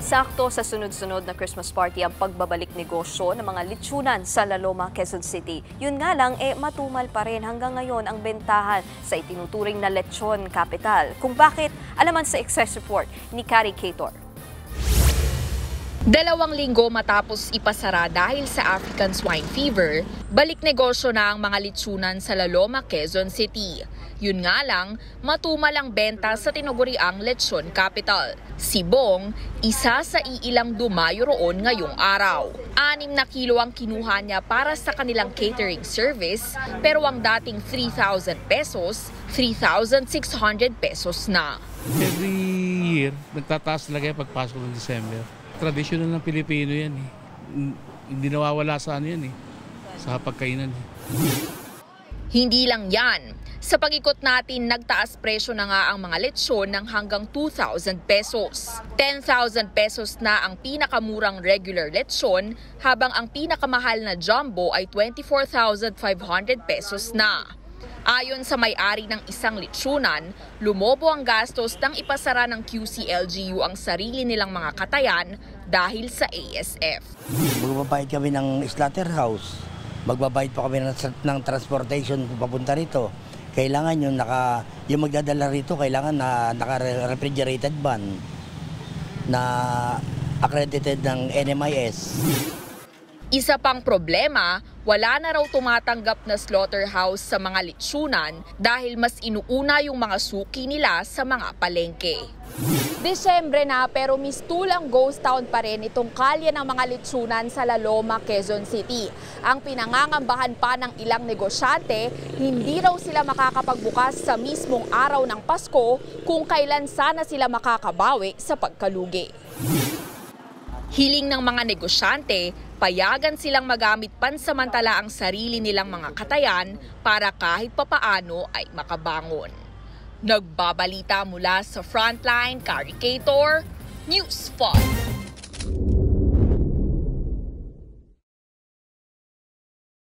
Sakto sa sunod-sunod na Christmas party ang pagbabalik negosyo ng mga litsunan sa La Loma, Quezon City. Yun nga lang, matumal pa rin hanggang ngayon ang bentahan sa itinuturing na lechon capital. Kung bakit, alaman sa Express Report ni Carrie Cator. 2 linggo matapos ipasara dahil sa African Swine Fever, balik negosyo na ang mga litsunan sa La Loma, Quezon City. Yun nga lang, matumal ang benta sa tinuguriang lechon capital. Si Bong, isa sa iilang dumayo roon ngayong araw. 6 na kilo ang kinuha niya para sa kanilang catering service, pero ang dating 3,000 pesos, 3,600 pesos na. Every year, nagtataas talaga yung pagpasok ng December. Traditional ng Pilipino yan eh. Hindi nawawala sa ano yan eh, sa pagkainan. Hindi lang yan. Sa pag-ikot natin, nagtaas presyo na nga ang mga lechon ng hanggang 2,000 pesos. 10,000 pesos na ang pinakamurang regular lechon, habang ang pinakamahal na jumbo ay 24,500 pesos na. Ayon sa may-ari ng isang litsunan, lumobo ang gastos nang ipasara ng QC-LGU ang sarili nilang mga katayan dahil sa ASF. Magbabayad kami ng slaughterhouse, magbabayad pa kami ng transportation papunta rito. Kailangan yung magdadala rito, kailangan na naka-refrigerated van na accredited ng NMIS. Isa pang problema, wala na raw tumatanggap na slaughterhouse sa mga litsunan dahil mas inuuna yung mga suki nila sa mga palengke. Disyembre na pero mistulang ghost town pa rin itong kalye ng mga litsunan sa La Loma, Quezon City. Ang pinangangambahan pa ng ilang negosyante, hindi raw sila makakapagbukas sa mismong araw ng Pasko kung kailan sana sila makakabawi sa pagkalugi. Hiling ng mga negosyante, payagan silang magamit pansamantala ang sarili nilang mga katayan para kahit papaano ay makabangon. Nagbabalita mula sa Frontline, Carrie Cator, News 5.